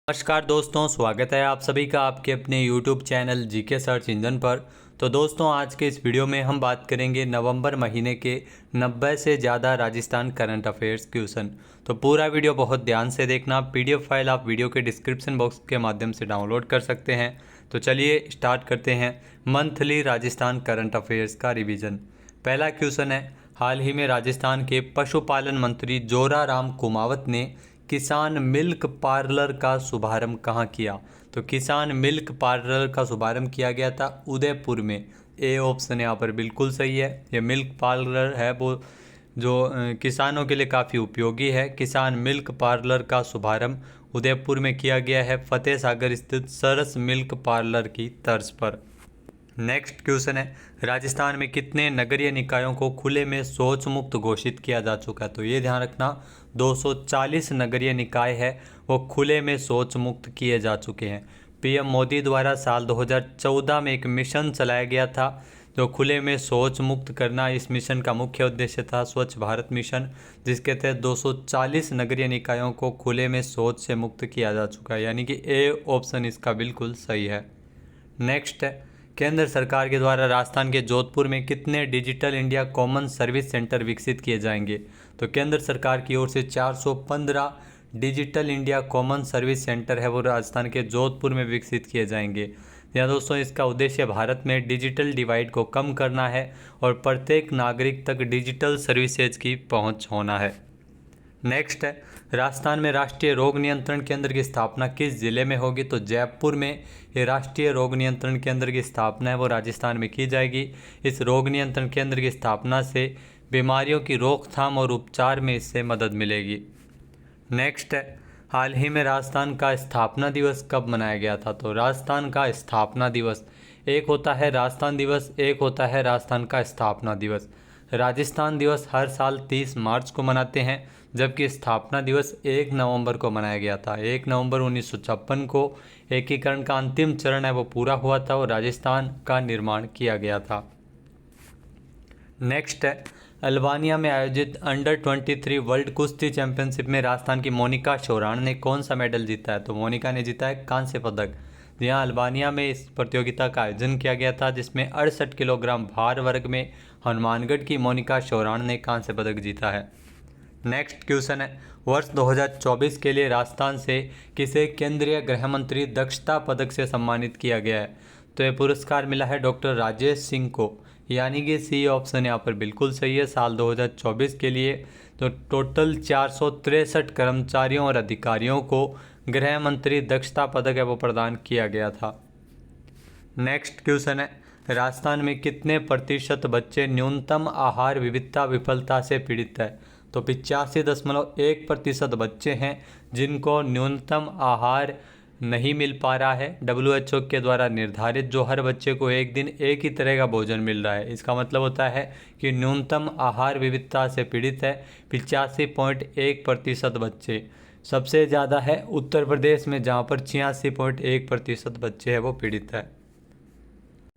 नमस्कार दोस्तों, स्वागत है आप सभी का आपके अपने YouTube channel GK search engine पर। तो दोस्तों, आज के इस वीडियो में हम बात करेंगे नवंबर महीने के 90 से ज़्यादा राजस्थान करंट अफेयर्स क्वेश्चन। तो पूरा वीडियो बहुत ध्यान से देखना। PDF फाइल आप वीडियो के डिस्क्रिप्शन बॉक्स के माध्यम से डाउनलोड कर सकते हैं। तो चलिए स्टार्ट करते हैं मंथली राजस्थान करंट अफेयर्स का रिविज़न। पहला क्वेश्चन है, हाल ही में राजस्थान के पशुपालन मंत्री जोराराम कुमावत ने किसान मिल्क पार्लर का शुभारंभ कहाँ किया? तो किसान मिल्क पार्लर का शुभारंभ किया गया था उदयपुर में। ए ऑप्शन यहाँ पर बिल्कुल सही है। ये मिल्क पार्लर है वो जो किसानों के लिए काफ़ी उपयोगी है। किसान मिल्क पार्लर का शुभारंभ उदयपुर में किया गया है, फतेह सागर स्थित सरस मिल्क पार्लर की तर्ज पर। नेक्स्ट क्वेश्चन है, राजस्थान में कितने नगरीय निकायों को खुले में शौच मुक्त घोषित किया जा चुका है? तो ये ध्यान रखना, 240 नगरीय निकाय है वो खुले में शौच मुक्त किए जा चुके हैं। पीएम मोदी द्वारा साल 2014 में एक मिशन चलाया गया था जो खुले में शौच मुक्त करना। इस मिशन का मुख्य उद्देश्य था स्वच्छ भारत मिशन, जिसके तहत 240 नगरीय निकायों को खुले में शौच से मुक्त किया जा चुका है, यानी कि ए ऑप्शन इसका बिल्कुल सही है। नेक्स्ट है, केंद्र सरकार के द्वारा राजस्थान के जोधपुर में कितने digital India common service centre विकसित किए जाएंगे? तो केंद्र सरकार की ओर से 415 digital India common service centre है वो राजस्थान के जोधपुर में विकसित किए जाएंगे। यहाँ दोस्तों, इसका उद्देश्य भारत में डिजिटल डिवाइड को कम करना है और प्रत्येक नागरिक तक डिजिटल सर्विसेज की पहुँच होना है। नेक्स्ट है, राजस्थान में राष्ट्रीय रोग नियंत्रण केंद्र की स्थापना किस जिले में होगी? तो जयपुर में ये राष्ट्रीय रोग नियंत्रण केंद्र की स्थापना है वो राजस्थान में की जाएगी। इस रोग नियंत्रण केंद्र की स्थापना से बीमारियों की रोकथाम और उपचार में इससे मदद मिलेगी। नेक्स्ट है, हाल ही में राजस्थान का स्थापना दिवस कब मनाया गया था? तो राजस्थान का स्थापना दिवस, एक होता है राजस्थान दिवस, एक होता है राजस्थान का स्थापना दिवस। राजस्थान दिवस हर साल 30 मार्च को मनाते हैं, जबकि स्थापना दिवस 1 नवंबर को मनाया गया था। 1 नवंबर 1956 को एकीकरण का अंतिम चरण है वो पूरा हुआ था और राजस्थान का निर्माण किया गया था। नेक्स्ट है, अल्बानिया में आयोजित अंडर 23 वर्ल्ड कुश्ती चैंपियनशिप में राजस्थान की मोनिका शोराण ने कौन सा मेडल जीता है? तो मोनिका ने जीता है कांस्य पदक। यहाँ अल्बानिया में इस प्रतियोगिता का आयोजन किया गया था, जिसमें 68 किलोग्राम भार वर्ग में हनुमानगढ़ की मोनिका शोराण ने कांस्य पदक जीता है। नेक्स्ट क्वेश्चन है, वर्ष 2024 के लिए राजस्थान से किसे केंद्रीय गृह मंत्री दक्षता पदक से सम्मानित किया गया है? तो ये पुरस्कार मिला है डॉक्टर राजेश सिंह को, यानी कि सी ऑप्शन यहाँ पर बिल्कुल सही है। साल 2024 के लिए तो टोटल 463 कर्मचारियों और अधिकारियों को गृह मंत्री दक्षता पदक है वो प्रदान किया गया था। नेक्स्ट क्वेश्चन है, राजस्थान में कितने प्रतिशत बच्चे न्यूनतम आहार विविधता विफलता से पीड़ित है? तो 85.1% बच्चे हैं जिनको न्यूनतम आहार नहीं मिल पा रहा है। WHO के द्वारा निर्धारित जो हर बच्चे को एक दिन एक ही तरह का भोजन मिल रहा है, इसका मतलब होता है कि न्यूनतम आहार विविधता से पीड़ित है 85.1% बच्चे। सबसे ज़्यादा है उत्तर प्रदेश में, जहाँ पर 86.1% बच्चे हैं वो पीड़ित है।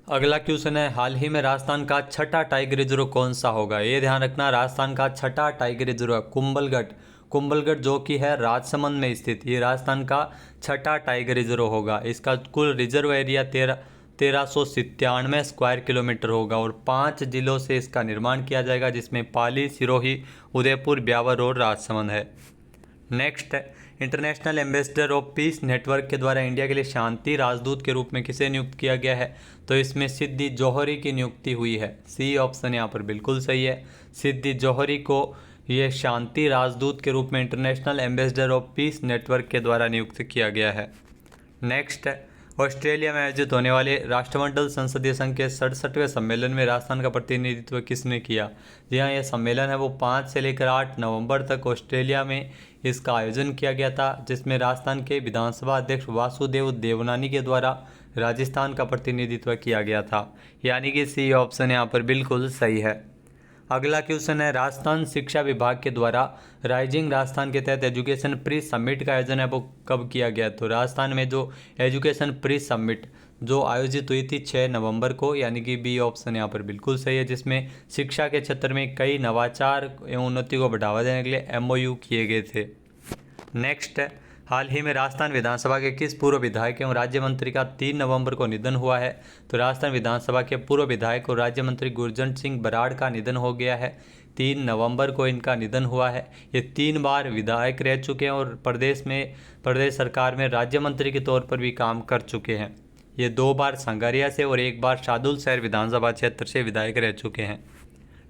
अगला क्वेश्चन है, हाल ही में राजस्थान का छठा टाइगर रिजर्व कौन सा होगा? ये ध्यान रखना, राजस्थान का छठा टाइगर रिजर्व कुंभलगढ़ जो कि है राजसमंद में स्थित, ये राजस्थान का छठा टाइगर रिजर्व होगा। इसका कुल रिजर्व एरिया 1397 स्क्वायर किलोमीटर होगा और 5 जिलों से इसका निर्माण किया जाएगा, जिसमें पाली, सिरोही, उदयपुर, ब्यावर और राजसमंद है। नेक्स्ट है, international ambassador of peace network के द्वारा इंडिया के लिए शांति राजदूत के रूप में किसे नियुक्त किया गया है? तो इसमें सिद्धि जौहरी की नियुक्ति हुई है। सी ऑप्शन यहाँ पर बिल्कुल सही है। सिद्धि जौहरी को ये शांति राजदूत के रूप में international ambassador of peace network के द्वारा नियुक्त किया गया है। नेक्स्ट है, ऑस्ट्रेलिया में आयोजित होने वाले राष्ट्रमंडल संसदीय संघ के 67वें सम्मेलन में राजस्थान का प्रतिनिधित्व किसने किया? जी हाँ, यह सम्मेलन है वो 5 से लेकर 8 नवंबर तक ऑस्ट्रेलिया में इसका आयोजन किया गया था, जिसमें राजस्थान के विधानसभा अध्यक्ष वासुदेव देवनानी के द्वारा राजस्थान का प्रतिनिधित्व किया गया था, यानी कि सी ऑप्शन यहाँ पर बिल्कुल सही है। अगला क्वेश्चन है, राजस्थान शिक्षा विभाग के द्वारा राइजिंग राजस्थान के तहत एजुकेशन प्री समिट का आयोजन है वो कब किया गया? तो राजस्थान में जो एजुकेशन प्री समिट जो आयोजित हुई थी 6 नवंबर को, यानी कि बी ऑप्शन यहाँ पर बिल्कुल सही है, जिसमें शिक्षा के क्षेत्र में कई नवाचार एवं उन्नति को बढ़ावा देने के लिए MOU किए गए थे। नेक्स्ट है, हाल ही में राजस्थान विधानसभा के किस पूर्व विधायक एवं राज्य मंत्री का 3 नवंबर को निधन हुआ है? तो राजस्थान विधानसभा के पूर्व विधायक और राज्य मंत्री गुरजंट सिंह बराड़ का निधन हो गया है। 3 नवंबर को इनका निधन हुआ है। ये 3 बार विधायक रह चुके हैं और प्रदेश सरकार में राज्य मंत्री के तौर पर भी काम कर चुके हैं। ये 2 बार संगारिया से और 1 बार शाहदुल शहर विधानसभा क्षेत्र से विधायक रह चुके हैं।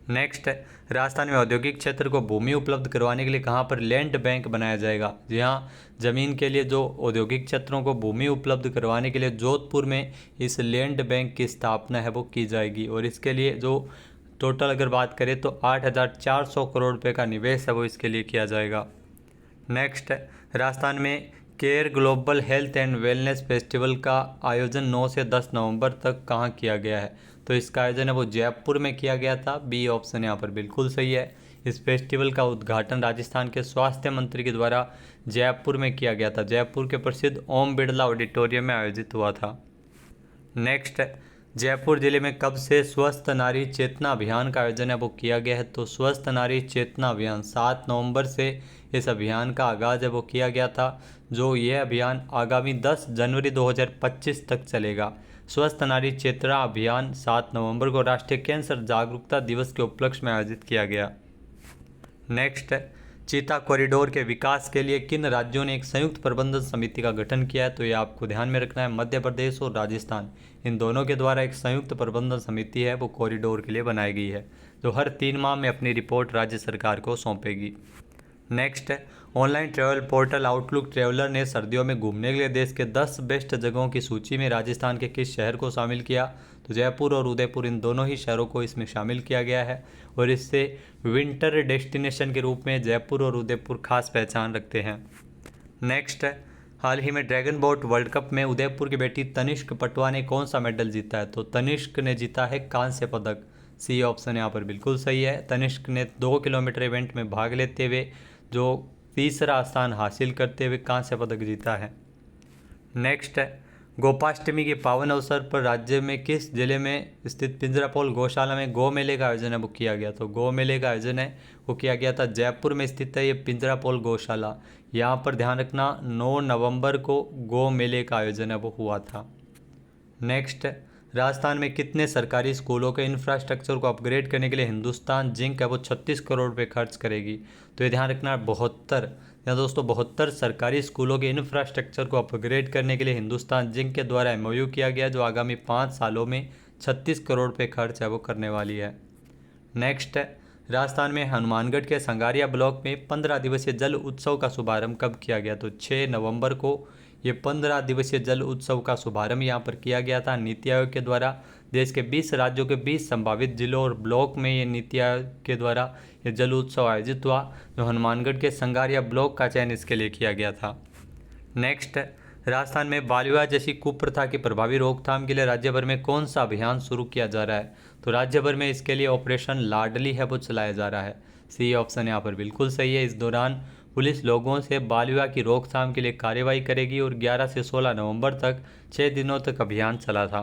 नेक्स्ट है, राजस्थान में औद्योगिक क्षेत्र को भूमि उपलब्ध करवाने के लिए कहाँ पर लैंड बैंक बनाया जाएगा? जी हाँ, ज़मीन के लिए जो औद्योगिक क्षेत्रों को भूमि उपलब्ध करवाने के लिए जोधपुर में इस लैंड बैंक की स्थापना है वो की जाएगी। और इसके लिए जो टोटल अगर बात करें तो 8,400 करोड़ रुपये का निवेश है वो इसके लिए किया जाएगा। नेक्स्ट है, राजस्थान में care global health and wellness festival का आयोजन 9 से 10 नवंबर तक कहाँ किया गया है? तो इसका आयोजन है वो जयपुर में किया गया था। बी ऑप्शन यहाँ पर बिल्कुल सही है। इस फेस्टिवल का उद्घाटन राजस्थान के स्वास्थ्य मंत्री के द्वारा जयपुर में किया गया था। जयपुर के प्रसिद्ध ओम बिरला ऑडिटोरियम में आयोजित हुआ था। नेक्स्ट, जयपुर जिले में कब से स्वस्थ नारी चेतना अभियान का आयोजन है वो किया गया है? तो स्वस्थ नारी चेतना अभियान 7 नवंबर से इस अभियान का आगाज़ है वो किया गया था। जो यह अभियान आगामी 10 जनवरी 2025 तक चलेगा। स्वस्थ नारी चेतना अभियान 7 नवंबर को राष्ट्रीय कैंसर जागरूकता दिवस के उपलक्ष्य में आयोजित किया गया। नेक्स्ट, चीता कॉरिडोर के विकास के लिए किन राज्यों ने एक संयुक्त प्रबंधन समिति का गठन किया है? तो ये आपको ध्यान में रखना है। मध्य प्रदेश और राजस्थान, इन दोनों के द्वारा एक संयुक्त प्रबंधन समिति है वो कॉरिडोर के लिए बनाई गई है, जो हर 3 माह में अपनी रिपोर्ट राज्य सरकार को सौंपेगी। Next, online travel portal outlook traveller ने सर्दियों में घूमने के लिए देश के 10 बेस्ट जगहों की सूची में राजस्थान के किस शहर को शामिल किया? तो जयपुर और उदयपुर, इन दोनों ही शहरों को इसमें शामिल किया गया है और इससे विंटर डेस्टिनेशन के रूप में जयपुर और उदयपुर खास पहचान रखते हैं। नेक्स्ट, हाल ही में ड्रैगन बोट वर्ल्ड कप में उदयपुर की बेटी तनिष्क पटवा ने कौन सा मेडल जीता है? तो तनिष्क ने जीता है कांस्य पदक। सी ऑप्शन यहाँ पर बिल्कुल सही है। तनिष्क ने 2 किलोमीटर इवेंट में भाग लेते हुए जो तीसरा स्थान हासिल करते हुए कांस्य पदक जीता है। नेक्स्ट है, गोपाष्टमी के पावन अवसर पर राज्य में किस जिले में स्थित पिंजरापोल गौशाला में गौ मेले का आयोजन है वो किया गया? तो गौ मेले का आयोजन है वो किया गया था जयपुर में स्थित है ये पिंजरापोल गौशाला। यहाँ पर ध्यान रखना 9 नवंबर को गौ मेले का आयोजन है वो हुआ था। नेक्स्ट, राजस्थान में कितने सरकारी स्कूलों के इंफ्रास्ट्रक्चर को अपग्रेड करने के लिए हिंदुस्तान जिंक है वो 36 करोड़ रुपये खर्च करेगी? तो ये ध्यान रखना 72 या दोस्तों 72 सरकारी स्कूलों के इंफ्रास्ट्रक्चर को अपग्रेड करने के लिए हिंदुस्तान जिंक के द्वारा एमओयू किया गया, जो आगामी 5 सालों में 36 करोड़ रुपये खर्च है वो करने वाली है। नेक्स्ट, राजस्थान में हनुमानगढ़ के संगारिया ब्लॉक में 15 दिवसीय जल उत्सव का शुभारंभ कब किया गया? तो 6 नवंबर को ये 15 दिवसीय जल उत्सव का शुभारंभ यहाँ पर किया गया था नीति आयोग के द्वारा। देश के 20 राज्यों के 20 संभावित जिलों और ब्लॉक में ये नीति आयोग के द्वारा ये जल उत्सव आयोजित हुआ, जो हनुमानगढ़ के संगारिया ब्लॉक का चयन इसके लिए किया गया था। नेक्स्ट, राजस्थान में बाल विवाह जैसी कुप्रथा की प्रभावी रोकथाम के लिए राज्य भर में कौन सा अभियान शुरू किया जा रहा है? तो राज्य भर में इसके लिए ऑपरेशन लाडली है वो चलाया जा रहा है। सी ऑप्शन यहाँ पर बिल्कुल सही है। इस दौरान पुलिस लोगों से बाल विवाह की रोकथाम के लिए कार्रवाई करेगी और 11 से 16 नवंबर तक 6 दिनों तक अभियान चला था।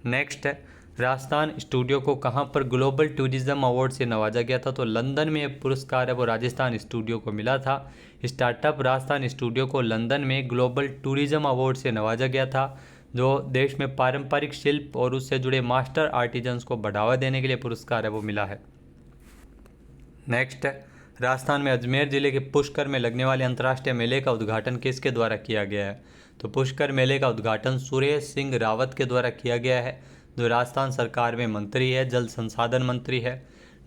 नेक्स्ट, राजस्थान स्टूडियो को कहां पर ग्लोबल टूरिज्म अवार्ड से नवाजा गया था? तो लंदन में एक पुरस्कार है वो राजस्थान स्टूडियो को मिला था। स्टार्टअप राजस्थान स्टूडियो को लंदन में ग्लोबल टूरिज्म अवार्ड से नवाजा गया था, जो देश में पारंपरिक शिल्प और उससे जुड़े मास्टर आर्टिजन्स को बढ़ावा देने के लिए पुरस्कार है वो मिला है। नेक्स्ट, राजस्थान में अजमेर जिले के पुष्कर में लगने वाले अंतर्राष्ट्रीय मेले का उद्घाटन किसके द्वारा किया गया है? तो पुष्कर मेले का उद्घाटन सुरेश सिंह रावत के द्वारा किया गया है, जो राजस्थान सरकार में मंत्री है, जल संसाधन मंत्री है।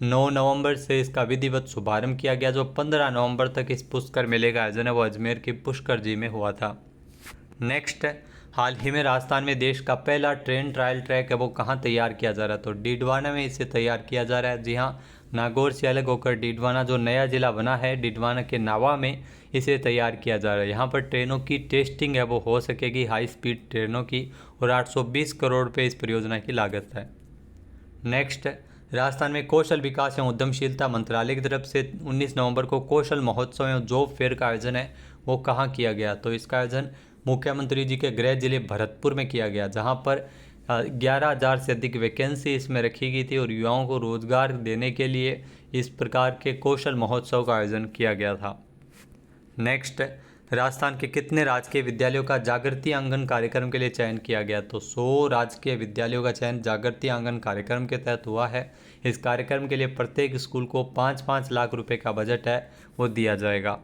9 नवंबर से इसका विधिवत शुभारंभ किया गया, जो 15 नवंबर तक इस पुष्कर मेले का आयोजन है वो अजमेर के पुष्कर जी में हुआ था। नेक्स्ट, हाल ही में राजस्थान में देश का पहला ट्रेन ट्रायल ट्रैक है वो कहाँ तैयार किया जा रहा है? तो डीडवाना में इसे तैयार किया जा रहा है। जी हाँ, नागौर से अलग होकर डीडवाना जो नया जिला बना है, डीडवाना के नावा में इसे तैयार किया जा रहा है। यहाँ पर ट्रेनों की टेस्टिंग है वो हो सकेगी, हाई स्पीड ट्रेनों की, और 820 करोड़ रुपये इस परियोजना की लागत है। नेक्स्ट, राजस्थान में कौशल विकास एवं उद्यमशीलता मंत्रालय की तरफ से 19 नवंबर को कौशल महोत्सव एवं जॉब फेयर का आयोजन है वो कहाँ किया गया? तो इसका आयोजन मुख्यमंत्री जी के गृह जिले भरतपुर में किया गया, जहाँ पर 11,000 से अधिक वैकेंसी इसमें रखी गई थी और युवाओं को रोजगार देने के लिए इस प्रकार के कौशल महोत्सव का आयोजन किया गया था। नेक्स्ट, राजस्थान के कितने राजकीय विद्यालयों का जागृति आंगन कार्यक्रम के लिए चयन किया गया? तो 100 राजकीय विद्यालयों का चयन जागृति आंगन कार्यक्रम के तहत हुआ है। इस कार्यक्रम के लिए प्रत्येक स्कूल को 5-5 लाख रुपए का बजट है वो दिया जाएगा।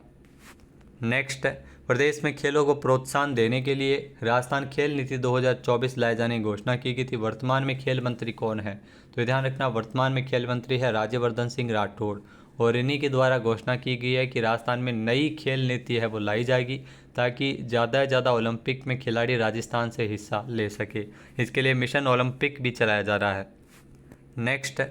नेक्स्ट, प्रदेश में खेलों को प्रोत्साहन देने के लिए राजस्थान खेल नीति 2024 लाए जाने की घोषणा की गई थी। वर्तमान में खेल मंत्री कौन है? तो ये ध्यान रखना, वर्तमान में खेल मंत्री है राज्यवर्धन सिंह राठौड़, और इन्हीं के द्वारा घोषणा की गई है कि राजस्थान में नई खेल नीति है वो लाई जाएगी ताकि ज़्यादा से ज़्यादा ओलंपिक में खिलाड़ी राजस्थान से हिस्सा ले सके। इसके लिए मिशन ओलंपिक भी चलाया जा रहा है। नेक्स्ट,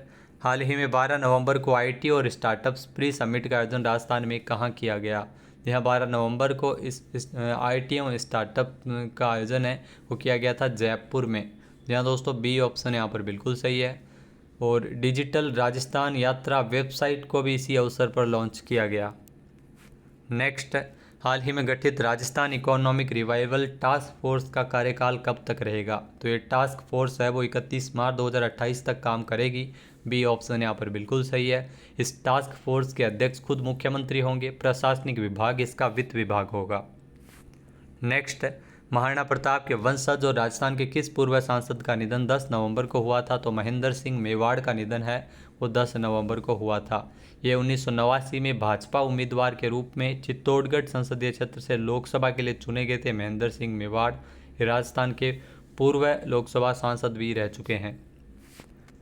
हाल ही में 12 नवंबर को आईटी और स्टार्टअप्स प्री समिट का आयोजन राजस्थान में कहाँ किया गया? यहाँ 12 नवंबर को इस आईटी और स्टार्टअप का आयोजन है वो किया गया था जयपुर में। जहाँ दोस्तों बी ऑप्शन यहाँ पर बिल्कुल सही है। और डिजिटल राजस्थान यात्रा वेबसाइट को भी इसी अवसर पर लॉन्च किया गया। नेक्स्ट, हाल ही में गठित Rajasthan economic revival task force का कार्यकाल कब तक रहेगा? तो ये टास्क फोर्स है वो 31 मार्च 2028 तक काम करेगी। बी ऑप्शन यहाँ पर बिल्कुल सही है। इस टास्क फोर्स के अध्यक्ष खुद मुख्यमंत्री होंगे। प्रशासनिक विभाग इसका वित्त विभाग होगा। नेक्स्ट, महाराणा प्रताप के वंशज और राजस्थान के किस पूर्व सांसद का निधन 10 नवंबर को हुआ था? तो महेंद्र सिंह मेवाड़ का निधन है वो 10 नवंबर को हुआ था। ये 1989 में भाजपा उम्मीदवार के रूप में चित्तौड़गढ़ संसदीय क्षेत्र से लोकसभा के लिए चुने गए थे। महेंद्र सिंह मेवाड़ राजस्थान के पूर्व लोकसभा सांसद भी रह चुके हैं।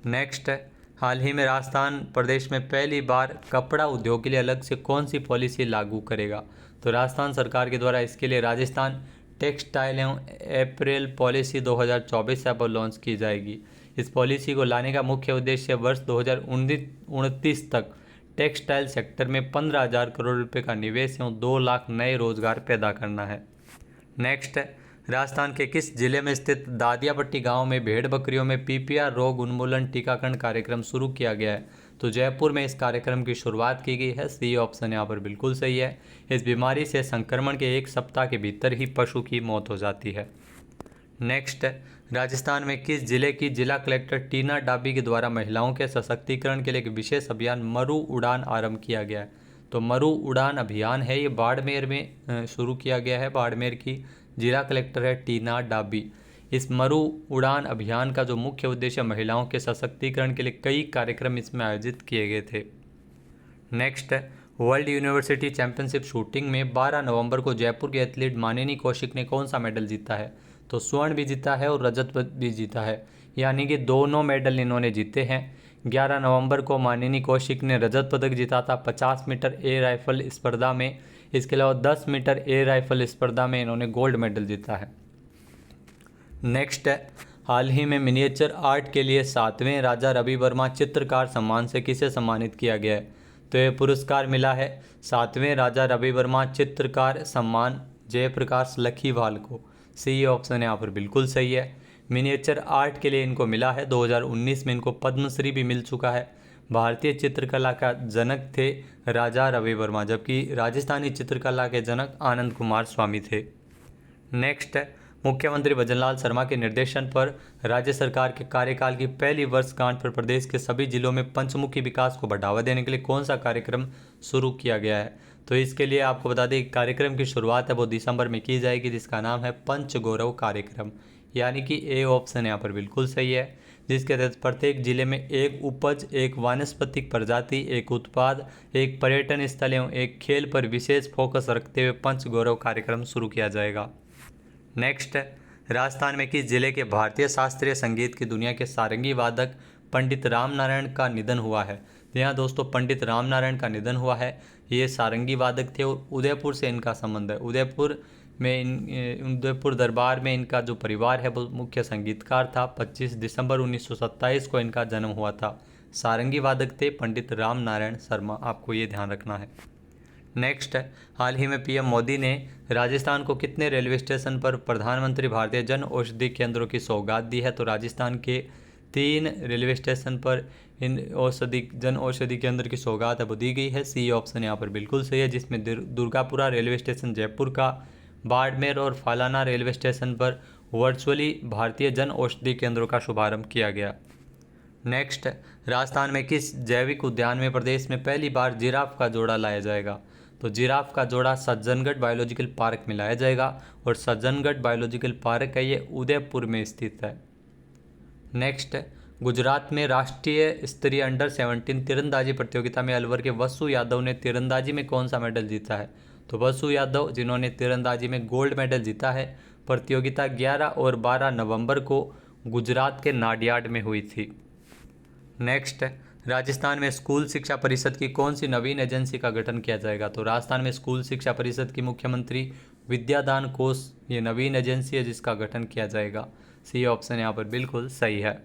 नेक्स्ट, हाल ही में राजस्थान प्रदेश में पहली बार कपड़ा उद्योग के लिए अलग से कौन सी पॉलिसी लागू करेगा? तो राजस्थान सरकार के द्वारा इसके लिए राजस्थान टेक्सटाइल एवं अप्रैल पॉलिसी 2024 पर लॉन्च की जाएगी। इस पॉलिसी को लाने का मुख्य उद्देश्य वर्ष 2029 तक टेक्सटाइल सेक्टर में 15,000 करोड़ रुपए का निवेश एवं 2 लाख नए रोजगार पैदा करना है। नेक्स्ट, राजस्थान के किस जिले में स्थित दादियापट्टी गांव में भेड़ बकरियों में पीपीआर रोग उन्मूलन टीकाकरण कार्यक्रम शुरू किया गया है? तो जयपुर में इस कार्यक्रम की शुरुआत की गई है। सी ऑप्शन यहाँ पर बिल्कुल सही है। इस बीमारी से संक्रमण के 1 सप्ताह के भीतर ही पशु की मौत हो जाती है। नेक्स्ट, राजस्थान में किस जिले की जिला कलेक्टर टीना डाबी के द्वारा महिलाओं के सशक्तिकरण के लिए एक विशेष अभियान मरु उड़ान आरंभ किया गया है? तो मरु उड़ान अभियान है ये बाड़मेर में शुरू किया गया है। बाड़मेर की जिला कलेक्टर है टीना डाबी। इस मरु उड़ान अभियान का जो मुख्य उद्देश्य महिलाओं के सशक्तिकरण के लिए कई कार्यक्रम इसमें आयोजित किए गए थे। Next, world university championship shooting में 12 नवंबर को जयपुर के एथलीट मानिनी कौशिक ने कौन सा मेडल जीता है? तो स्वर्ण भी जीता है और रजत भी जीता है, यानी कि दोनों मेडल इन्होंने जीते हैं। 11 नवंबर को मानिनी कौशिक ने रजत पदक जीता था 50 मीटर एयर राइफल स्पर्धा में। इसके अलावा 10 मीटर एयर राइफल स्पर्धा में इन्होंने गोल्ड मेडल जीता है। नेक्स्ट, हाल ही में मिनिएचर आर्ट के लिए 7वें राजा रवि वर्मा चित्रकार सम्मान से किसे सम्मानित किया गया है? तो ये पुरस्कार मिला है 7वें राजा रवि वर्मा चित्रकार सम्मान जयप्रकाश लखीवाल को। सी ऑप्शन यहाँ पर बिल्कुल सही है। मिनिएचर आर्ट के लिए इनको मिला है। 2019 में इनको पद्मश्री भी मिल चुका है। भारतीय चित्रकला का जनक थे राजा रवि वर्मा, जबकि राजस्थानी चित्रकला के जनक आनंद कुमार स्वामी थे। नेक्स्ट, मुख्यमंत्री भजनलाल शर्मा के निर्देशन पर राज्य सरकार के कार्यकाल की पहली वर्षगांठ पर प्रदेश के सभी जिलों में पंचमुखी विकास को बढ़ावा देने के लिए कौन सा कार्यक्रम शुरू किया गया है? तो इसके लिए आपको बता दें कार्यक्रम की शुरुआत है वो दिसंबर में की जाएगी, जिसका नाम है पंच गौरव कार्यक्रम, यानी कि ए ऑप्शन यहाँ पर बिल्कुल सही है। जिसके तहत प्रत्येक जिले में एक उपज, एक वानस्पतिक प्रजाति, एक उत्पाद, एक पर्यटन स्थल एवं एक खेल पर विशेष फोकस रखते हुए पंच गौरव कार्यक्रम शुरू किया जाएगा। नेक्स्ट, राजस्थान में किस जिले के भारतीय शास्त्रीय संगीत की दुनिया के सारंगी वादक पंडित रामनारायण का निधन हुआ है? यहाँ दोस्तों पंडित रामनारायण का निधन हुआ है। ये सारंगी वादक थे और उदयपुर से इनका संबंध है। उदयपुर दरबार में इनका जो परिवार है वो मुख्य संगीतकार था। 25 दिसंबर 1927 को इनका जन्म हुआ था। सारंगी वादक थे पंडित रामनारायण शर्मा, आपको ये ध्यान रखना है। नेक्स्ट, हाल ही में पीएम मोदी ने राजस्थान को कितने रेलवे स्टेशन पर प्रधानमंत्री भारतीय जन औषधि केंद्रों की सौगात दी है? तो राजस्थान के 3 रेलवे स्टेशन पर इन जन औषधि केंद्र की सौगात है वो दी गई है। सी ऑप्शन यहाँ पर बिल्कुल सही है, जिसमें दुर्गापुरा रेलवे स्टेशन जयपुर का, बाड़मेर और फालाना रेलवे स्टेशन पर वर्चुअली भारतीय जन औषधि केंद्रों का शुभारंभ किया गया। नेक्स्ट, राजस्थान में किस जैविक उद्यान में प्रदेश में पहली बार जिराफ का जोड़ा लाया जाएगा? तो जिराफ का जोड़ा सज्जनगढ़ बायोलॉजिकल पार्क में लाया जाएगा और सज्जनगढ़ बायोलॉजिकल पार्क है ये उदयपुर में स्थित है। नेक्स्ट है, गुजरात में राष्ट्रीय स्तरीय अंडर 17 तीरंदाजी प्रतियोगिता में अलवर के वसु यादव ने तीरंदाजी में कौन सा मेडल जीता है? तो वसु यादव जिन्होंने तीरंदाजी में गोल्ड मेडल जीता है। प्रतियोगिता 11 और 12 नवंबर को गुजरात के नाडियाड में हुई थी। नेक्स्ट है, राजस्थान में स्कूल शिक्षा परिषद की कौन सी नवीन एजेंसी का गठन किया जाएगा? तो राजस्थान में स्कूल शिक्षा परिषद की मुख्यमंत्री विद्यादान कोष ये नवीन एजेंसी है जिसका गठन किया जाएगा। सी ऑप्शन यहाँ पर बिल्कुल सही है।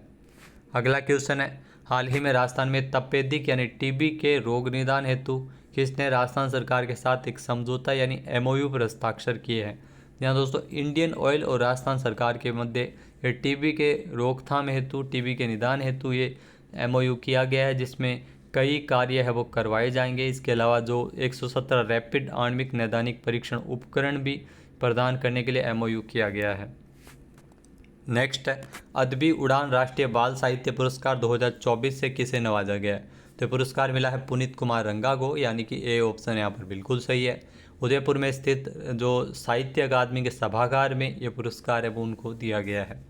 अगला क्वेश्चन है, हाल ही में राजस्थान में तपेदिक यानी टीबी के रोग निदान हेतु किसने राजस्थान सरकार के साथ एक समझौता यानी एमओयू पर हस्ताक्षर किए हैं? यहाँ दोस्तों इंडियन ऑयल और राजस्थान सरकार के मध्य ये टीबी के रोकथाम हेतु, टीबी के निदान हेतु ये एमओयू किया गया है जिसमें कई कार्य है वो करवाए जाएंगे। इसके अलावा जो 117 रैपिड आणविक नैदानिक परीक्षण उपकरण भी प्रदान करने के लिए एमओयू किया गया है। नेक्स्ट है, अदबी उड़ान राष्ट्रीय बाल साहित्य पुरस्कार 2024 से किसे नवाजा गया है? तो पुरस्कार मिला है पुनीत कुमार रंगा को, यानी कि ए ऑप्शन यहाँ पर बिल्कुल सही है। उदयपुर में स्थित जो साहित्य अकादमी के सभागार में ये पुरस्कार है वो उनको दिया गया है।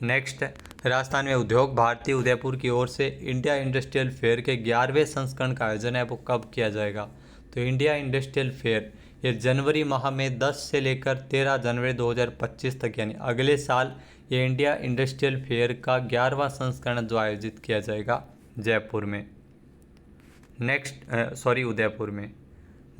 नेक्स्ट है, राजस्थान में उद्योग भारती उदयपुर की ओर से इंडिया इंडस्ट्रियल फेयर के 11वें संस्करण का आयोजन है वो कब किया जाएगा? तो इंडिया इंडस्ट्रियल फेयर ये जनवरी माह में 10 से लेकर 13 जनवरी 2025 तक यानी अगले साल ये इंडिया इंडस्ट्रियल फेयर का 11वां संस्करण जो आयोजित किया जाएगा जयपुर में। उदयपुर में।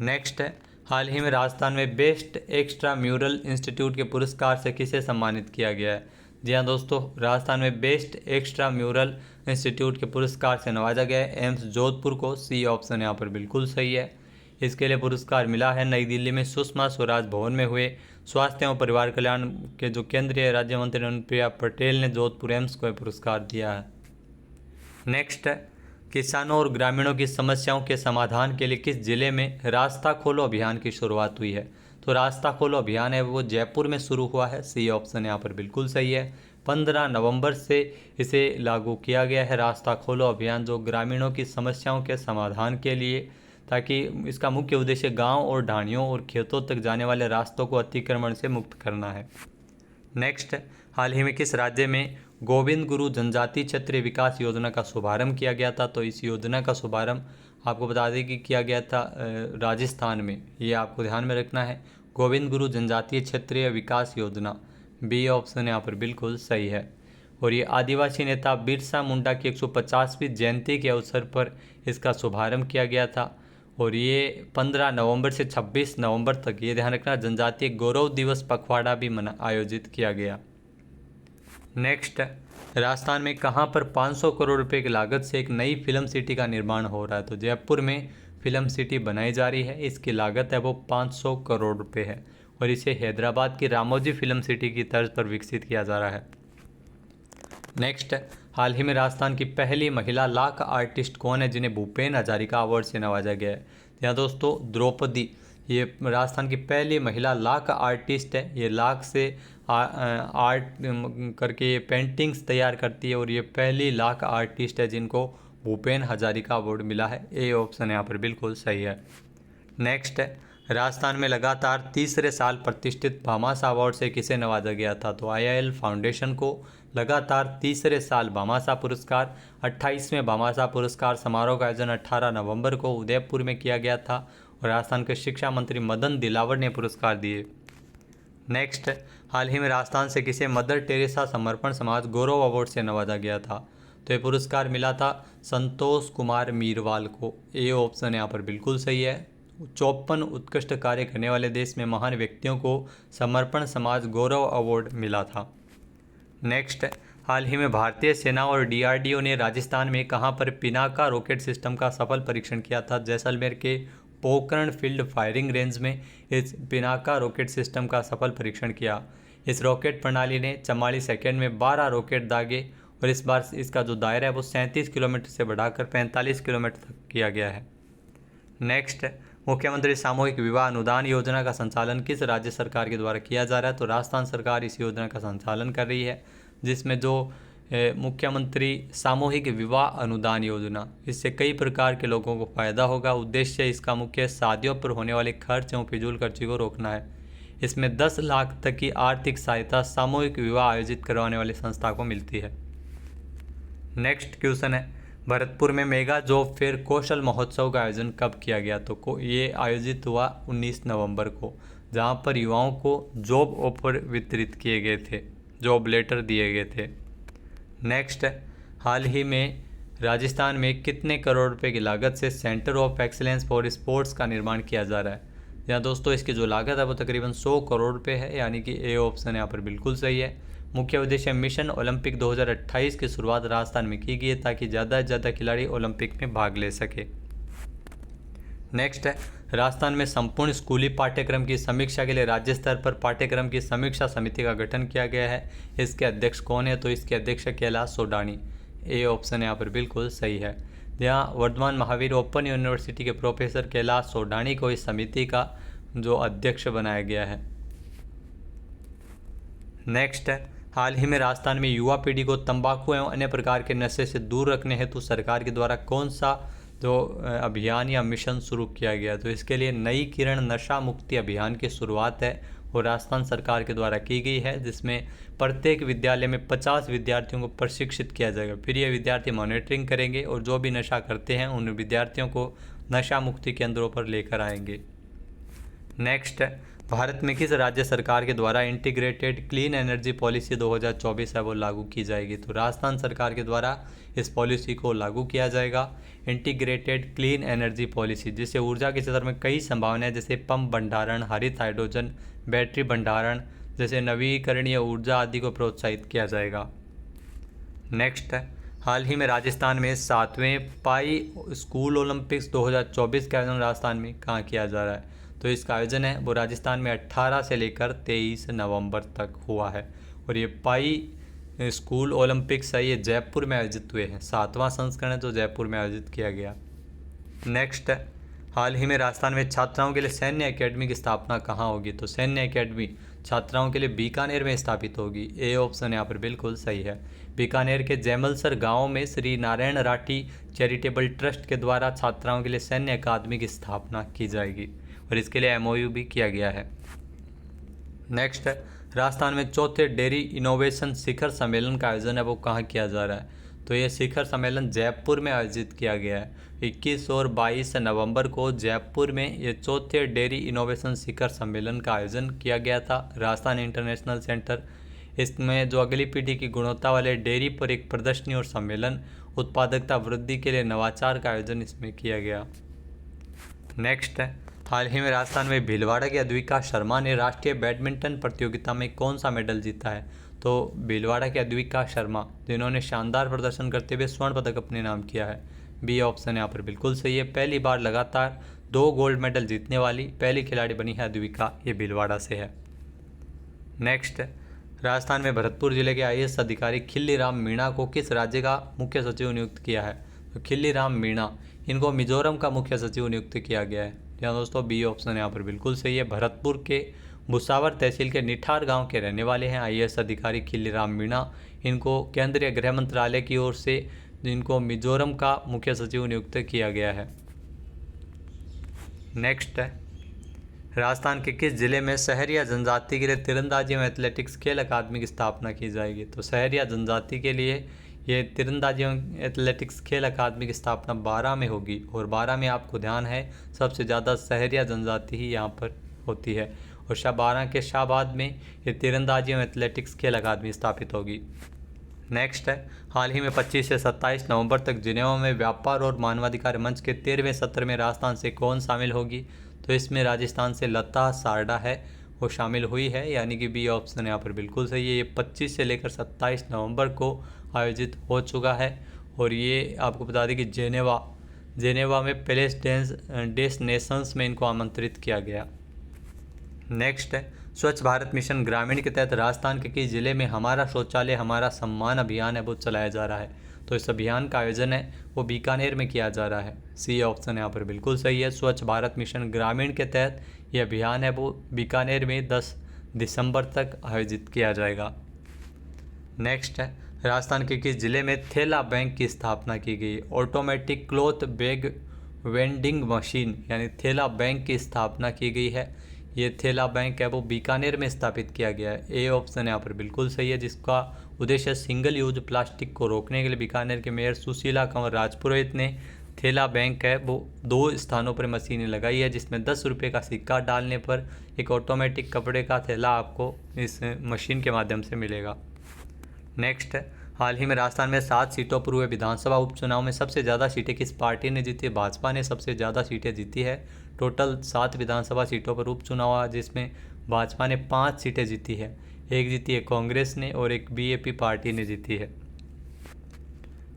नेक्स्ट है, हाल ही में राजस्थान में बेस्ट एक्स्ट्रा म्यूरल इंस्टीट्यूट के पुरस्कार से किसे सम्मानित किया गया है? जी हाँ दोस्तों, राजस्थान में बेस्ट एक्स्ट्रा म्यूरल इंस्टीट्यूट के पुरस्कार से नवाजा गया है एम्स जोधपुर को। सी ऑप्शन यहाँ पर बिल्कुल सही है। इसके लिए पुरस्कार मिला है नई दिल्ली में सुषमा स्वराज भवन में हुए स्वास्थ्य एवं परिवार कल्याण के जो केंद्रीय राज्य मंत्री अनुप्रिया पटेल ने जोधपुर एम्स को पुरस्कार दिया है। नेक्स्ट है, किसानों और ग्रामीणों की समस्याओं के समाधान के लिए किस जिले में रास्ता खोलो अभियान की शुरुआत हुई है? तो रास्ता खोलो अभियान है वो जयपुर में शुरू हुआ है। सी ऑप्शन यहाँ पर बिल्कुल सही है। 15 नवंबर से इसे लागू किया गया है रास्ता खोलो अभियान, जो ग्रामीणों की समस्याओं के समाधान के लिए, ताकि इसका मुख्य उद्देश्य गांव और ढाणियों और खेतों तक जाने वाले रास्तों को अतिक्रमण से मुक्त करना है। नेक्स्ट, हाल ही में किस राज्य में गोविंद गुरु जनजाति क्षेत्रीय विकास योजना का शुभारंभ किया गया था? तो इस योजना का शुभारंभ आपको बता दें कि किया गया था राजस्थान में। ये आपको ध्यान में रखना है, गोविंद गुरु जनजातीय क्षेत्रीय विकास योजना। बी ऑप्शन यहाँ पर बिल्कुल सही है। और ये आदिवासी नेता बिरसा मुंडा की 150वीं जयंती के अवसर पर इसका शुभारंभ किया गया था और ये 15 नवंबर से 26 नवंबर तक, ये ध्यान रखना, जनजातीय गौरव दिवस पखवाड़ा भी आयोजित किया गया। नेक्स्ट, राजस्थान में कहां पर 500 करोड़ रुपए की लागत से एक नई फिल्म सिटी का निर्माण हो रहा है? तो जयपुर में फिल्म सिटी बनाई जा रही है। इसकी लागत है वो 500 करोड़ रुपए है और इसे हैदराबाद की रामोजी फिल्म सिटी की तर्ज पर विकसित किया जा रहा है। नेक्स्ट, हाल ही में राजस्थान की पहली महिला लाख आर्टिस्ट कौन है जिन्हें भूपेन हजारिका अवार्ड से नवाजा गया है? यहाँ दोस्तों द्रौपदी, ये राजस्थान की पहली महिला लाख आर्टिस्ट है। ये लाख से आर्ट करके ये पेंटिंग्स तैयार करती है और ये पहली लाख आर्टिस्ट है जिनको भूपेन हजारिका अवार्ड मिला है। ए ऑप्शन यहाँ पर बिल्कुल सही है। नेक्स्ट है, राजस्थान में लगातार तीसरे साल प्रतिष्ठित भामाशाह अवार्ड से किसे नवाजा गया था? तो IIL फाउंडेशन को लगातार तीसरे साल भामाशाह पुरस्कार 28वें भामाशाह पुरस्कार समारोह का आयोजन 18 नवंबर को उदयपुर में किया गया था और राजस्थान के शिक्षा मंत्री मदन दिलावर ने पुरस्कार दिए। नेक्स्ट, हाल ही में राजस्थान से किसे मदर टेरेसा समर्पण समाज गौरव अवार्ड से नवाजा गया था? तो ये पुरस्कार मिला था संतोष कुमार मीरवाल को। ए ऑप्शन यहाँ पर बिल्कुल सही है। 54 उत्कृष्ट कार्य करने वाले देश में महान व्यक्तियों को समर्पण समाज गौरव अवार्ड मिला था। नेक्स्ट, हाल ही में भारतीय सेना और DRDO ने राजस्थान में कहां पर पिनाका रॉकेट सिस्टम का सफल परीक्षण किया था? जैसलमेर के पोखरण फील्ड फायरिंग रेंज में इस पिनाका रॉकेट सिस्टम का सफल परीक्षण किया। इस रॉकेट प्रणाली ने 44 सेकेंड में 12 रॉकेट दागे और इस बार इसका जो दायरा है वो 37 किलोमीटर से बढ़ाकर 45 किलोमीटर तक किया गया है। नेक्स्ट, मुख्यमंत्री सामूहिक विवाह अनुदान योजना का संचालन किस राज्य सरकार के द्वारा किया जा रहा है? तो राजस्थान सरकार इस योजना का संचालन कर रही है, जिसमें जो मुख्यमंत्री सामूहिक विवाह अनुदान योजना, इससे कई प्रकार के लोगों को फ़ायदा होगा। उद्देश्य इसका मुख्य शादियों पर होने वाले खर्च एवं फिजूल खर्ची को रोकना है। इसमें 10 लाख तक की आर्थिक सहायता सामूहिक विवाह आयोजित करवाने वाली संस्था को मिलती है। नेक्स्ट क्वेश्चन है, भरतपुर में मेगा जॉब फेयर कौशल महोत्सव का आयोजन कब किया गया? तो ये आयोजित हुआ 19 नवंबर को, जहां पर युवाओं को जॉब ऑफर वितरित किए गए थे, जॉब लेटर दिए गए थे। नेक्स्ट है, हाल ही में राजस्थान में कितने करोड़ रुपए की लागत से centre of excellence for sports का निर्माण किया जा रहा है? यहाँ दोस्तों इसकी जो लागत है वो तकरीबन 100 करोड़ रुपए है, यानी कि ए ऑप्शन यहाँ पर बिल्कुल सही है। मुख्य उद्देश्य मिशन ओलंपिक 2028 की शुरुआत राजस्थान में की गई है ताकि ज़्यादा से ज़्यादा खिलाड़ी ओलंपिक में भाग ले सके। नेक्स्ट है, राजस्थान में संपूर्ण स्कूली पाठ्यक्रम की समीक्षा के लिए राज्य स्तर पर पाठ्यक्रम की समीक्षा समिति का गठन किया गया है। इसके अध्यक्ष कौन है? तो इसके अध्यक्ष कैलाश सोडानी। ए ऑप्शन यहाँ पर बिल्कुल सही है। यहाँ वर्धमान महावीर ओपन यूनिवर्सिटी के प्रोफेसर कैलाश सोडानी को इस समिति का जो अध्यक्ष बनाया गया है। नेक्स्ट है, हाल ही में राजस्थान में युवा पीढ़ी को तंबाकू एवं अन्य प्रकार के नशे से दूर रखने हेतु सरकार के द्वारा कौन सा जो अभियान या मिशन शुरू किया गया? तो इसके लिए नई किरण नशा मुक्ति अभियान की शुरुआत है और राजस्थान सरकार के द्वारा की गई है, जिसमें प्रत्येक विद्यालय में 50 विद्यार्थियों को प्रशिक्षित किया जाएगा। फिर ये विद्यार्थी मॉनिटरिंग करेंगे और जो भी नशा करते हैं उन विद्यार्थियों को नशा मुक्ति केंद्रों पर लेकर आएंगे। नेक्स्ट है, भारत में किस राज्य सरकार के द्वारा इंटीग्रेटेड क्लीन एनर्जी पॉलिसी 2024 है वो लागू की जाएगी? तो राजस्थान सरकार के द्वारा इस पॉलिसी को लागू किया जाएगा, इंटीग्रेटेड क्लीन एनर्जी पॉलिसी, जिससे ऊर्जा के क्षेत्र में कई संभावनाएं जैसे पंप भंडारण, हरित हाइड्रोजन, बैटरी भंडारण जैसे नवीकरणीय ऊर्जा आदि को प्रोत्साहित किया जाएगा। नेक्स्ट है, हाल ही में राजस्थान में 7वें पाई स्कूल ओलंपिक्स 2024 का आयोजन राजस्थान में कहाँ किया जा रहा है? तो इसका आयोजन है वो राजस्थान में 18 से लेकर 23 नवंबर तक हुआ है और ये पाई स्कूल ओलंपिक्स है, ये जयपुर में आयोजित हुए हैं। 7वां संस्करण है जो जयपुर में आयोजित किया गया। नेक्स्ट है, हाल ही में राजस्थान में छात्राओं के लिए सैन्य एकेडमी की स्थापना कहाँ होगी? तो सैन्य एकेडमी छात्राओं के लिए बीकानेर में स्थापित होगी। ए ऑप्शन यहाँ पर बिल्कुल सही है। बीकानेर के जैमलसर गांव में श्री नारायण राठी चैरिटेबल ट्रस्ट के द्वारा छात्राओं के लिए सैन्य अकादमी की स्थापना की जाएगी और इसके लिए MOU भी किया गया है। नेक्स्ट है, राजस्थान में चौथे डेयरी इनोवेशन शिखर सम्मेलन का आयोजन है वो कहाँ किया जा रहा है? तो ये शिखर सम्मेलन जयपुर में आयोजित किया गया है। 21 और 22 नवंबर को जयपुर में ये चौथे डेयरी इनोवेशन शिखर सम्मेलन का आयोजन किया गया था, राजस्थान इंटरनेशनल सेंटर। इसमें जो अगली पीढ़ी की गुणवत्ता वाले डेयरी पर एक प्रदर्शनी और सम्मेलन, उत्पादकता वृद्धि के लिए नवाचार का आयोजन इसमें किया गया। नेक्स्ट है, हाल ही में राजस्थान में भीलवाड़ा की अद्विका शर्मा ने राष्ट्रीय बैडमिंटन प्रतियोगिता में कौन सा मेडल जीता है? तो भीलवाड़ा की अद्विका शर्मा, जिन्होंने शानदार प्रदर्शन करते हुए स्वर्ण पदक अपने नाम किया है। बी ऑप्शन यहाँ पर बिल्कुल सही है। पहली बार लगातार 2 गोल्ड मेडल जीतने वाली पहली खिलाड़ी बनी है अद्विका, ये भीलवाड़ा से है। नेक्स्ट, राजस्थान में भरतपुर जिले के IAS अधिकारी खिल्ली राम मीणा को किस राज्य का मुख्य सचिव नियुक्त किया है? तो खिल्ली राम मीणा, इनको मिजोरम का मुख्य सचिव नियुक्त किया गया है। यहाँ दोस्तों बी ऑप्शन यहाँ पर बिल्कुल सही है। भरतपुर के भुसावर तहसील के निठार गांव के रहने वाले हैं IAS अधिकारी खिल्ली राम मीणा। इनको केंद्रीय गृह मंत्रालय की ओर से इनको मिजोरम का मुख्य सचिव नियुक्त किया गया है। नेक्स्ट है, राजस्थान के किस जिले में शहरिया जनजाति के लिए तीरंदाजी एवं एथलेटिक्स खेल अकादमी की स्थापना की जाएगी? तो शहरिया जनजाति के लिए ये तीरंदाजी एवं एथलेटिक्स खेल अकादमी की स्थापना 12 में होगी और 12 में आपको ध्यान है सबसे ज़्यादा शहरिया जनजाति ही यहाँ पर होती है और 12 के शाहबाद में ये तीरंदाजी एवं एथलेटिक्स खेल अकादमी स्थापित होगी। नेक्स्ट है, हाल ही में 25 से 27 नवंबर तक जिनेवा में व्यापार और मानवाधिकार मंच के 13वें सत्र में राजस्थान से कौन शामिल होगी? तो इसमें राजस्थान से लता सारडा है वो शामिल हुई है, यानी कि बी ऑप्शन यहाँ पर बिल्कुल सही है। ये 25 से लेकर 27 नवंबर को आयोजित हो चुका है और ये आपको बता दें कि जेनेवा में पैलेस डेस नेशंस में इनको आमंत्रित किया गया। नेक्स्ट है, स्वच्छ भारत मिशन ग्रामीण के तहत राजस्थान के किस जिले में हमारा शौचालय हमारा सम्मान अभियान है वो चलाया जा रहा है? तो इस अभियान का आयोजन है वो बीकानेर में किया जा रहा है। सी ऑप्शन यहाँ पर बिल्कुल सही है। स्वच्छ भारत मिशन ग्रामीण के तहत ये अभियान है वो बीकानेर में 10 दिसंबर तक आयोजित किया जाएगा। नेक्स्ट है, राजस्थान के किस जिले में थेला बैंक की स्थापना की गई? Automatic cloth bag vending machine यानी थेला बैंक की स्थापना की गई है। ये थेला बैंक है वो बीकानेर में स्थापित किया गया है। ए ऑप्शन यहाँ पर बिल्कुल सही है, जिसका उद्देश्य सिंगल यूज प्लास्टिक को रोकने के लिए बीकानेर के मेयर सुशीला कंवर राजपुरोहित ने थेला बैंक है वो 2 स्थानों पर मशीनें लगाई है, जिसमें 10 रुपये का सिक्का डालने पर एक ऑटोमेटिक कपड़े का थैला आपको इस मशीन के माध्यम से मिलेगा। नेक्स्ट है, हाल ही में राजस्थान में 7 सीटों पर हुए विधानसभा उपचुनाव में सबसे ज़्यादा सीटें किस पार्टी ने जीती? भाजपा ने सबसे ज़्यादा सीटें जीती है। टोटल 7 विधानसभा सीटों पर उपचुनाव हुआ, जिसमें भाजपा ने 5 सीटें जीती है, एक जीती है कांग्रेस ने और एक बीएपी पार्टी ने जीती है।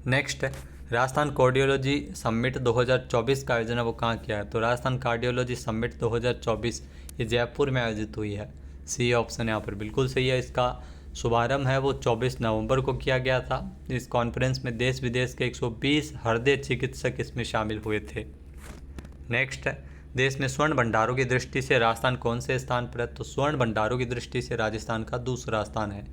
नेक्स्ट है, राजस्थान कार्डियोलॉजी समिट 2024 का आयोजन है वो कहाँ किया है? तो राजस्थान कार्डियोलॉजी समिट 2024 ये जयपुर में आयोजित हुई है। सी ऑप्शन यहाँ पर बिल्कुल सही है। इसका शुभारंभ है वो 24 नवंबर को किया गया था। इस कॉन्फ्रेंस में देश विदेश के 120 हृदय चिकित्सक इसमें शामिल हुए थे। नेक्स्ट है, देश में स्वर्ण भंडारों की दृष्टि से राजस्थान कौन से स्थान पर है? तो स्वर्ण भंडारों की दृष्टि से राजस्थान का दूसरा स्थान है।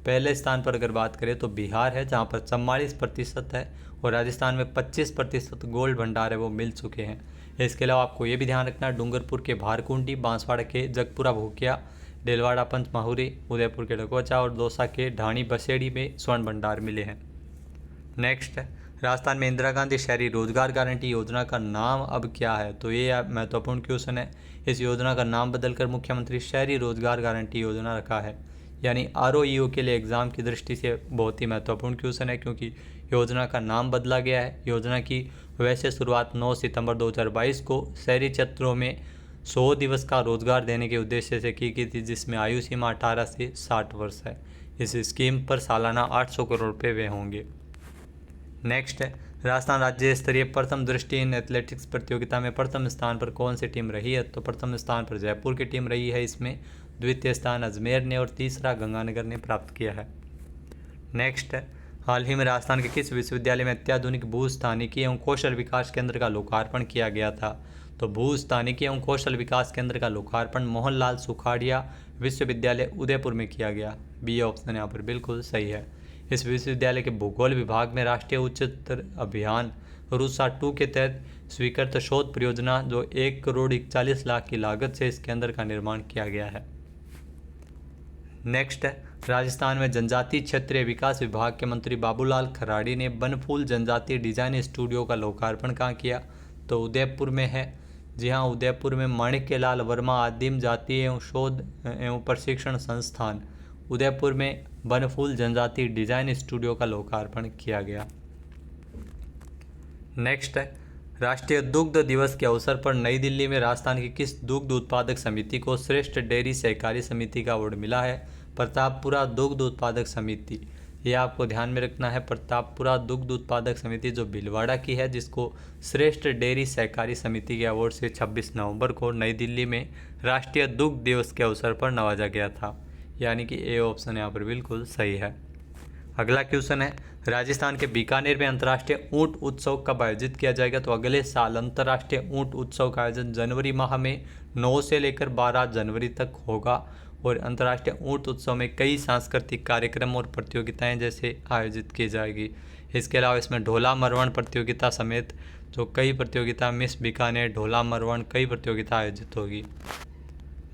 पहले स्थान पर अगर बात करें तो बिहार है, जहाँ पर 44% है, और राजस्थान में 25% गोल्ड भंडार है वो मिल चुके हैं। इसके अलावा आपको ये भी ध्यान रखना है, डूंगरपुर के भारकुंडी, बांसवाड़ा के जगपुरा भूकिया, डेलवाड़ा पंचमाहुरी, उदयपुर के डकोचा और दौसा के ढाणी बसेड़ी में स्वर्ण भंडार मिले हैं। नेक्स्ट है, राजस्थान में इंदिरा गांधी शहरी रोजगार गारंटी योजना का नाम अब क्या है? तो ये महत्वपूर्ण क्वेश्चन है। इस योजना का नाम बदलकर मुख्यमंत्री शहरी रोजगार गारंटी योजना रखा है, यानी ROEO के लिए एग्ज़ाम की दृष्टि से बहुत ही महत्वपूर्ण क्वेश्चन है, क्योंकि योजना का नाम बदला गया है। योजना की वैसे शुरुआत 9 सितंबर 2022 को शहरी क्षेत्रों में 100 दिवस का रोजगार देने के उद्देश्य से की गई थी, जिसमें आयु सीमा 18 से 60 वर्ष है। इस स्कीम पर सालाना 800 करोड़ रुपये व्यय होंगे। नेक्स्ट है, राजस्थान राज्य स्तरीय प्रथम दृष्टि इन एथलेटिक्स प्रतियोगिता में प्रथम स्थान पर कौन सी टीम रही है? तो प्रथम स्थान पर जयपुर की टीम रही है इसमें, द्वितीय स्थान अजमेर ने और तीसरा गंगानगर ने प्राप्त किया है। नेक्स्ट है, हाल ही में राजस्थान के किस विश्वविद्यालय में अत्याधुनिक भूस्थानिकी एवं कौशल विकास केंद्र का लोकार्पण किया गया था? तो भूस्थानिकी एवं कौशल विकास केंद्र का लोकार्पण मोहनलाल सुखाड़िया विश्वविद्यालय उदयपुर में किया गया। बी ऑप्शन यहाँ पर बिल्कुल सही है। इस विश्वविद्यालय के भूगोल विभाग में राष्ट्रीय उच्चतर अभियान रूसा 2 के तहत स्वीकृत शोध परियोजना जो 1,41,00,000 की लागत से इस केंद्र का निर्माण किया गया है। नेक्स्ट है, राजस्थान में जनजातीय क्षेत्रीय विकास विभाग के मंत्री बाबूलाल खराड़ी ने बनफूल जनजातीय डिजाइन स्टूडियो का लोकार्पण कहाँ किया? तो उदयपुर में है। जी हाँ, उदयपुर में माणिक्यलाल वर्मा आदिम जातीय एवं शोध एवं प्रशिक्षण संस्थान उदयपुर में बनफूल जनजातीय डिजाइन स्टूडियो का लोकार्पण किया गया। नेक्स्ट है, राष्ट्रीय दुग्ध दिवस के अवसर पर नई दिल्ली में राजस्थान की किस दुग्ध उत्पादक समिति को श्रेष्ठ डेयरी सहकारी समिति का अवार्ड मिला है? प्रतापपुरा दुग्ध उत्पादक समिति। ये आपको ध्यान में रखना है, प्रतापपुरा दुग्ध उत्पादक समिति जो भीलवाड़ा की है, जिसको श्रेष्ठ डेयरी सहकारी समिति के अवार्ड से 26 नवंबर को नई दिल्ली में राष्ट्रीय दुग्ध दिवस के अवसर पर नवाजा गया था, यानी कि ए ऑप्शन यहाँ पर बिल्कुल सही है। अगला क्वेश्चन है, राजस्थान के बीकानेर में अंतर्राष्ट्रीय ऊंट उत्सव कब आयोजित किया जाएगा? तो अगले साल अंतर्राष्ट्रीय ऊंट उत्सव का आयोजन जनवरी माह में 9 से लेकर 12 जनवरी तक होगा, और अंतर्राष्ट्रीय ऊंट उत्सव में कई सांस्कृतिक कार्यक्रम और प्रतियोगिताएं जैसे आयोजित की जाएगी। इसके अलावा इसमें ढोला मरवण प्रतियोगिता समेत जो कई प्रतियोगिता, मिस बीकानेर, ढोला मरवण, कई प्रतियोगिता आयोजित होगी।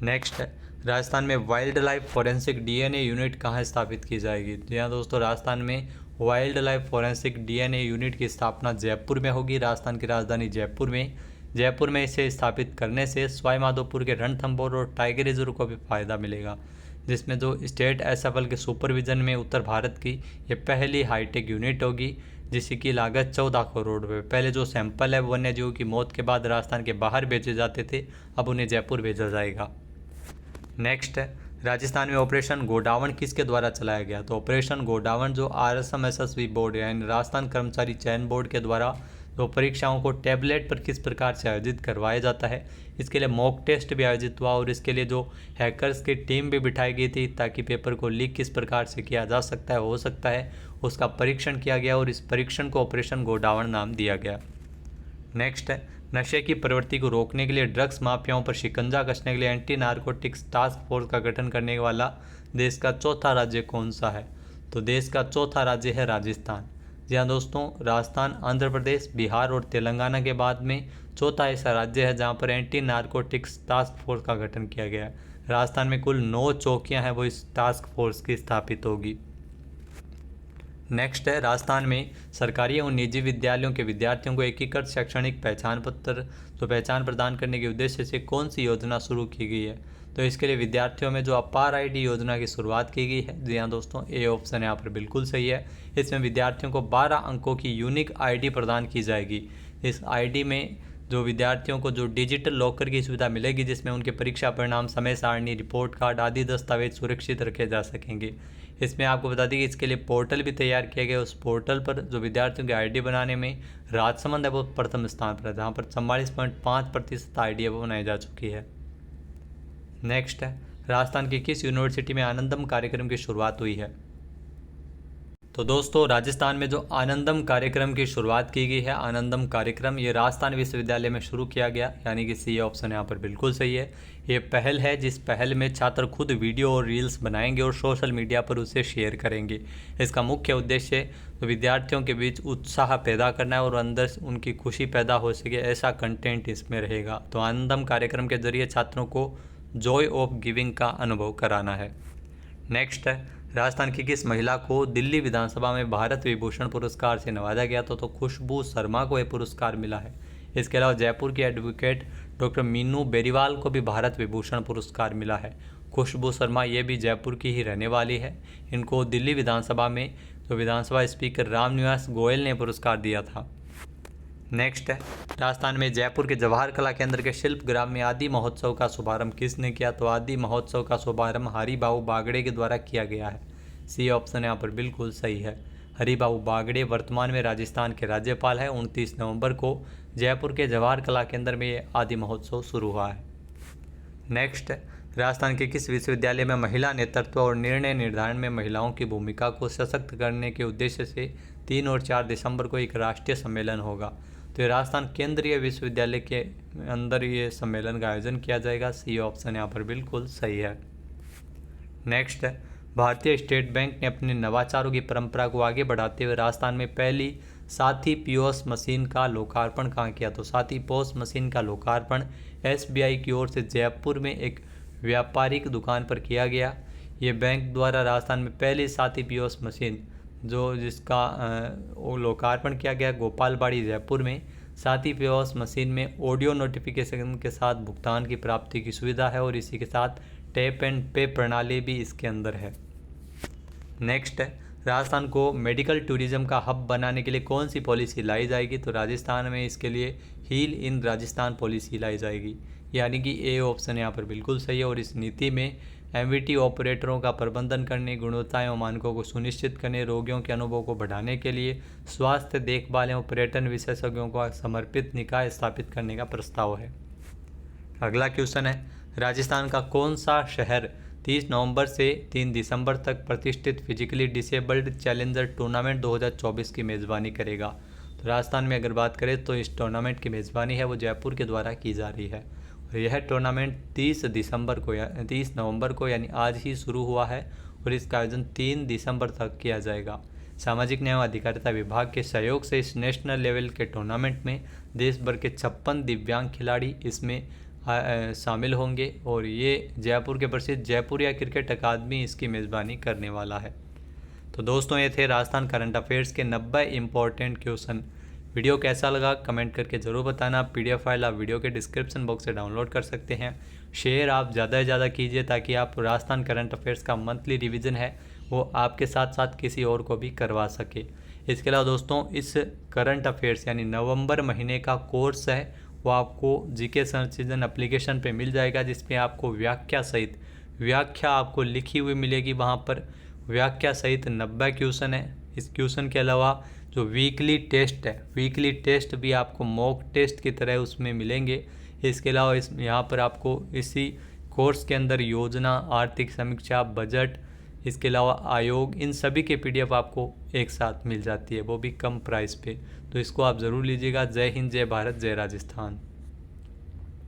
नेक्स्ट है, राजस्थान में wild life forensic DNA unit कहाँ स्थापित की जाएगी? जी हाँ दोस्तों, राजस्थान में wild life forensic DNA unit की स्थापना जयपुर में होगी। राजस्थान की राजधानी जयपुर में इसे स्थापित करने से सवाई माधोपुर के रणथंभौर और टाइगर रिजर्व को भी फायदा मिलेगा, जिसमें जो स्टेट SFL के सुपरविजन में उत्तर भारत की ये पहली हाईटेक यूनिट होगी, जिसकी लागत 14 करोड़ रुपये। पहले जो सैंपल है वन्य जीवों की मौत के बाद राजस्थान के बाहर भेजे जाते थे, अब उन्हें जयपुर भेजा जाएगा। नेक्स्ट है, राजस्थान में ऑपरेशन गोडावण किसके द्वारा चलाया गया? तो ऑपरेशन गोडावण जो RSMSSB बोर्ड यानी राजस्थान कर्मचारी चयन बोर्ड के द्वारा जो परीक्षाओं को टैबलेट पर किस प्रकार से आयोजित करवाया जाता है, इसके लिए मॉक टेस्ट भी आयोजित हुआ, और इसके लिए जो हैकर्स की टीम भी बिठाई गई थी ताकि पेपर को लीक किस प्रकार से किया जा सकता है, हो सकता है, उसका परीक्षण किया गया और इस परीक्षण को ऑपरेशन गोडावण नाम दिया गया। नेक्स्ट है, नशे की प्रवृत्ति को रोकने के लिए ड्रग्स माफियाओं पर शिकंजा कसने के लिए एंटी नारकोटिक्स टास्क फोर्स का गठन करने वाला देश का चौथा राज्य कौन सा है? तो देश का चौथा राज्य है राजस्थान। जी हाँ दोस्तों, राजस्थान आंध्र प्रदेश, बिहार और तेलंगाना के बाद में चौथा ऐसा राज्य है जहाँ पर एंटी नारकोटिक्स टास्क फोर्स का गठन किया गया है। राजस्थान में कुल 9 चौकियाँ हैं, वो इस टास्क फोर्स की स्थापित होगी। नेक्स्ट है, राजस्थान में सरकारी और निजी विद्यालयों के विद्यार्थियों को एकीकृत शैक्षणिक पहचान पत्र जो पहचान प्रदान करने के उद्देश्य से कौन सी योजना शुरू की गई है? तो इसके लिए विद्यार्थियों में जो अपार आईडी योजना की शुरुआत की गई है। जी हाँ दोस्तों, ए ऑप्शन यहाँ पर बिल्कुल सही है। इसमें विद्यार्थियों को 12 अंकों की यूनिक आईडी प्रदान की जाएगी। इस आईडी में जो विद्यार्थियों को जो डिजिटल लॉकर की सुविधा मिलेगी, जिसमें उनके परीक्षा परिणाम, समय सारणी, रिपोर्ट कार्ड आदि दस्तावेज सुरक्षित रखे जा सकेंगे। इसमें आपको बता दें कि इसके लिए पोर्टल भी तैयार किया गया। उस पोर्टल पर जो विद्यार्थियों की आईडी बनाने में राजसमंद है वो प्रथम स्थान पर है, जहाँ पर 44.5% आईडी है वो बनाई जा चुकी है। नेक्स्ट है, राजस्थान की किस यूनिवर्सिटी में आनंदम कार्यक्रम की शुरुआत हुई है? तो दोस्तों, राजस्थान में जो आनंदम कार्यक्रम की शुरुआत की गई है, आनंदम कार्यक्रम ये राजस्थान विश्वविद्यालय में शुरू किया गया, यानी कि सी ऑप्शन यहाँ पर बिल्कुल सही है। ये पहल है जिस पहल में छात्र खुद वीडियो और रील्स बनाएंगे और सोशल मीडिया पर उसे शेयर करेंगे। इसका मुख्य उद्देश्य तो विद्यार्थियों के बीच उत्साह पैदा करना है और अंदर उनकी खुशी पैदा हो सके, ऐसा कंटेंट इसमें रहेगा। तो आनंदम कार्यक्रम के जरिए छात्रों को जॉय ऑफ गिविंग का अनुभव कराना है। नेक्स्ट है, राजस्थान की किस महिला को दिल्ली विधानसभा में भारत विभूषण पुरस्कार से नवाजा गया तो खुशबू शर्मा को यह पुरस्कार मिला है। इसके अलावा जयपुर की एडवोकेट डॉक्टर मीनू बेरीवाल को भी भारत विभूषण पुरस्कार मिला है। खुशबू शर्मा ये भी जयपुर की ही रहने वाली है। इनको दिल्ली विधानसभा में जो विधानसभा स्पीकर रामनिवास गोयल ने पुरस्कार दिया था। नेक्स्ट है, राजस्थान में जयपुर के जवाहर कला केंद्र के शिल्प ग्राम में आदि महोत्सव का शुभारंभ किसने किया? तो आदि महोत्सव का शुभारंभ हरिबाबू बागड़े के द्वारा किया गया है। सी ऑप्शन यहाँ पर बिल्कुल सही है। हरिबाबू बागड़े वर्तमान में राजस्थान के राज्यपाल है। 29 नवंबर को जयपुर के जवाहर कला केंद्र में ये आदि महोत्सव शुरू हुआ है। नेक्स्ट है, राजस्थान के किस विश्वविद्यालय में महिला नेतृत्व और निर्णय निर्धारण में महिलाओं की भूमिका को सशक्त करने के उद्देश्य से 3 और 4 दिसंबर को एक राष्ट्रीय सम्मेलन होगा? तो ये राजस्थान केंद्रीय विश्वविद्यालय के अंदर ये सम्मेलन का आयोजन किया जाएगा। सी ऑप्शन यहाँ पर बिल्कुल सही है। नेक्स्ट है, भारतीय स्टेट बैंक ने अपने नवाचारों की परंपरा को आगे बढ़ाते हुए राजस्थान में पहली साथी पीओएस मशीन का लोकार्पण कहाँ किया? तो साथी पीओएस मशीन का लोकार्पण एसबीआई की ओर से जयपुर में एक व्यापारिक दुकान पर किया गया। ये बैंक द्वारा राजस्थान में पहली साथी पीओएस मशीन जिसका लोकार्पण किया गया गोपालबाड़ी जयपुर में। साथी पीओएस मशीन में ऑडियो नोटिफिकेशन के साथ भुगतान की प्राप्ति की सुविधा है और इसी के साथ टैप एंड पे प्रणाली भी इसके अंदर है। नेक्स्ट है, राजस्थान को मेडिकल टूरिज्म का हब बनाने के लिए कौन सी पॉलिसी लाई जाएगी? तो राजस्थान में इसके लिए हील इन राजस्थान पॉलिसी लाई जाएगी, यानी कि ए ऑप्शन यहाँ पर बिल्कुल सही है। और इस नीति में एमवीटी ऑपरेटरों का प्रबंधन करने, गुणवत्ता एवं मानकों को सुनिश्चित करने, रोगियों के अनुभव को बढ़ाने के लिए स्वास्थ्य देखभाल एवं पर्यटन विशेषज्ञों को समर्पित निकाय स्थापित करने का प्रस्ताव है। अगला क्वेश्चन है, राजस्थान का कौन सा शहर 30 नवंबर से 3 दिसंबर तक प्रतिष्ठित फिजिकली डिसेबल्ड चैलेंजर टूर्नामेंट 2024 की मेज़बानी करेगा? तो राजस्थान में अगर बात करें तो इस टूर्नामेंट की मेज़बानी है वो जयपुर के द्वारा की जा रही है। और यह टूर्नामेंट 30 नवंबर को यानी आज ही शुरू हुआ है और इसका आयोजन 3 दिसंबर तक किया जाएगा। सामाजिक न्याय एवं अधिकारिता विभाग के सहयोग से इस नेशनल लेवल के टूर्नामेंट में देश भर के 56 दिव्यांग खिलाड़ी इसमें शामिल होंगे और ये जयपुर के प्रसिद्ध जयपुरिया क्रिकेट अकादमी इसकी मेज़बानी करने वाला है। तो दोस्तों, ये थे राजस्थान करंट अफेयर्स के 90 इम्पोर्टेंट क्वेश्चन। वीडियो कैसा लगा कमेंट करके ज़रूर बताना। पीडीएफ फाइल आप वीडियो के डिस्क्रिप्शन बॉक्स से डाउनलोड कर सकते हैं। शेयर आप ज़्यादा से ज़्यादा कीजिए ताकि आप राजस्थान करंट अफेयर्स का मंथली रिवीजन है वो आपके साथ साथ किसी और को भी करवा सके। इसके अलावा दोस्तों, इस करंट अफेयर्स यानी नवंबर महीने का कोर्स है वो आपको जीके सर्च इंजन एप्लीकेशन पे मिल जाएगा, जिसमें आपको व्याख्या आपको लिखी हुई मिलेगी। वहाँ पर व्याख्या सहित 90 क्वेश्चन है। इस क्वेश्चन के अलावा जो वीकली टेस्ट है, वीकली टेस्ट भी आपको मॉक टेस्ट की तरह उसमें मिलेंगे। इसके अलावा यहाँ पर आपको इसी कोर्स के अंदर योजना, आर्थिक समीक्षा, बजट, इसके अलावा आयोग, इन सभी के पीडीएफ आपको एक साथ मिल जाती है, वो भी कम प्राइस पे। तो इसको आप ज़रूर लीजिएगा। जय हिंद, जय भारत, जय राजस्थान।